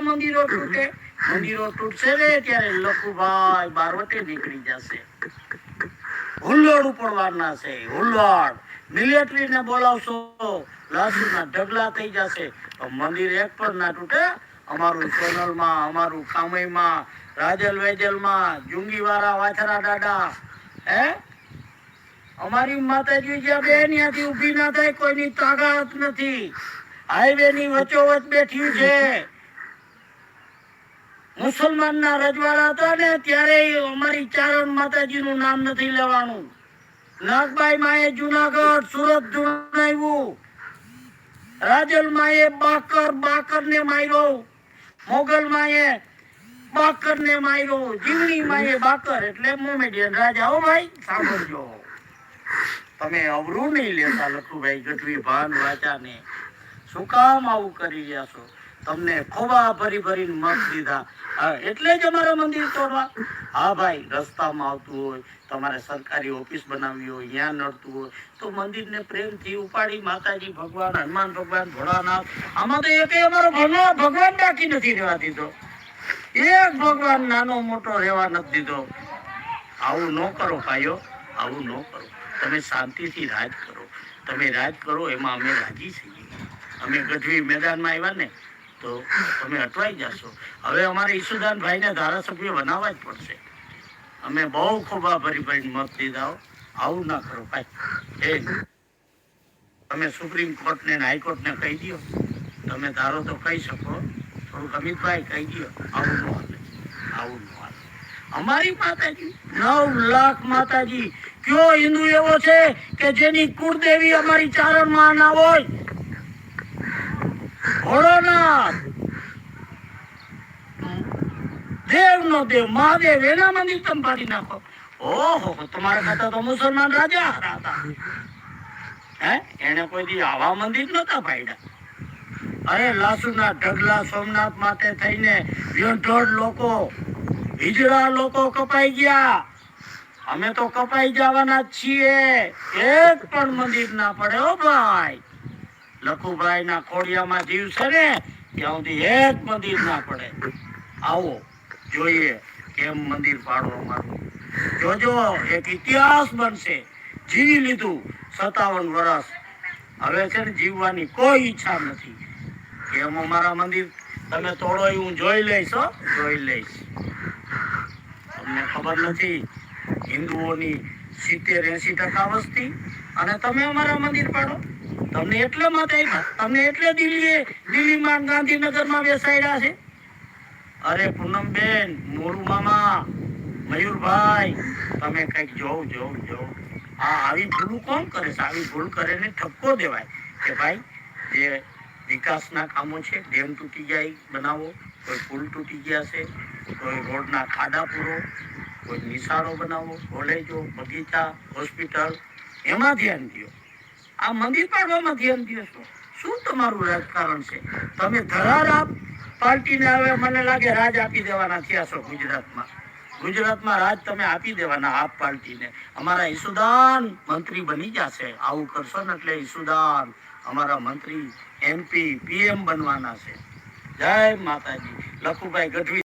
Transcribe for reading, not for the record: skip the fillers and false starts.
મંદિરો તૂટે? મંદિરો તૂટશે ને ત્યારે લખુભાઈ બારવટે નીકળી જશે, હુલ્લોડ ઉપડવાના છે, હુલ્લોડ. મિલિટરી ને બોલાવશો, લાશુના ઢગલા થઈ જશે. મંદિર એક પણ ના તૂટે. અમારું સોનલમાં, અમારું કામઈમાં, રાજલ વેજલમાં, જુંગીવાળા વાછરા દાદા, અમારી માતાજી જ્યાં બે ત્યાંથી ઉભી ના થાય, કોઈની તાકાત નથી. હાઈવે ની વચ્ચોવચ બેઠી છે. મુસલમાન ના રજવાડા હતા ને ત્યારે અમારી ચારણ માતાજી નું નામ નથી લેવાનું. નાગબાઈ માએ જુનાગઢ સુરત જુણાવ્યું, રાજલ માએ બાકર ને માર્યો, મોગલ માએ બાકર ને માર્યો, જીવણી માએ બાકર એટલે મોમેડિયન રાજા. હો ભાઈ સાંભળજો, તમે અવરું નહીં લેતા લખુભાઈ ગઢવી ભાન વાચા ને. શું કામ આવું કરી રહ્યા છો? તમને ખોબા ભરી ભરીને મત દીધા એટલે જ અમારા મંદિર તોડવા? હા ભાઈ, રસ્તામાં આવતું હોય, તમારે સરકારી ઓફિસ બનાવવી હોય, ત્યાં નડતું હોય તો મંદિરને પ્રેમથી ઉપાડી માતાજી ભગવાન, હનુમાન ભગવાન, ભોળાનાથ, આમાં તો એક અમારો ભગવાન બાકી નથી રહેવા દીધો. એક ભગવાન નાનો મોટો રહેવા નથી દીધો. આવું ન કરો ભાઈઓ, આવું ન કરો. તમે શાંતિથી રાજ કરો. તમે રાજ કરો એમાં અમે રાજી છીએ. અમે ગઢવી મેદાનમાં આવ્યા ને તો તમે અટવાઈ જશો. હવે અમારે ઈસુદાન ભાઈને ધારાસભ્ય બનાવવા જ પડશે. અમે બહુ ખોબા ભરી ભરી મત દીધા. આવું ના કરો ભાઈ. તમે સુપ્રીમ કોર્ટ ને હાઈકોર્ટ ને કહી દો. તમે ધારો તો કહી શકો, થોડુંક અમિતભાઈ કહી દો. આવું ન હાલે, આવું ન હાલે. અમારી માતાજી 9 લાખ માતાજી. કયો હિન્દુ એવો છે કે જેની કુળદેવી અમારી ચારણ માં ના હોય? ભોળોનાથ, દેવ નો દેવ મહાદેવ, એના મંદિર તમે પાડી નાખો. ઓહો, તમારા ખાતા તો મુસલમાન રાજા હતા. એને કોઈ દી આવા મંદિર નતા પાડ્યા. અરે લાશુના ઢગલા સોમનાથ માટે થઈને 1.5 લોકો, હિજડા લોકો કપાઈ ગયા. અમે તો કપાઈ જવાના જ છીએ. એક પણ મંદિર ના પડે. હો ભાઈ, લખુભાઈ ના ખોડિયામાં જીવ છે ને ત્યાં સુધી એક મંદિર ના પડે. આવો જોઈએ કેમ મંદિર પાડો અમારું. જોજો, એક ઇતિહાસ બનશે. જીવી લીધું 57 વર્ષ, હવે છે ને જીવવાની કોઈ ઈચ્છા નથી. કેમ અમારા મંદિર તમે તોડો એ હું જોઈ લઈશ, જોઈ લઈશ. તમને ખબર નથી હિન્દુઓની 70-80% વસ્તી, અને તમે અમારા મંદિર પાડો? તમને એટલે મત આવ્યા, તમને એટલે દિલ્હીમાં ગાંધીનગરમાં બેસાડ્યા છે. અરે પૂનમબેન, મોરું મામા, મયુરભાઈ, તમે કઈક જોવ. આવી ભૂલ કોણ કરે છે? આવી ભૂલ કરે ને ઠપકો દેવાય કે ભાઈ જે વિકાસના કામો છે, ડેમ તૂટી ગયા બનાવો, કોઈ પુલ તૂટી ગયા છે, કોઈ રોડના ખાડા પૂરો, કોઈ નિશાળો બનાવો, કોલેજો, બગીચા, હોસ્પિટલ, એમાં ધ્યાન દો. આ મંદિર પાડવામાં ધ્યાન દો છો. શું તમારું રાજકારણ છે? તમે ધરાર પાર્ટીને હવે મને લાગે રાજ આપી દેવાના થયા છો ગુજરાતમાં રાજ તમે આપી દેવાના આપ પાર્ટીને. અમારા ઈસુદાન મંત્રી બની જશે. આવું કરશો ને એટલે ઈસુદાન અમારા મંત્રી, MP, PM બનવાના છે. જય માતાજી. લખુભાઈ ગઢવી.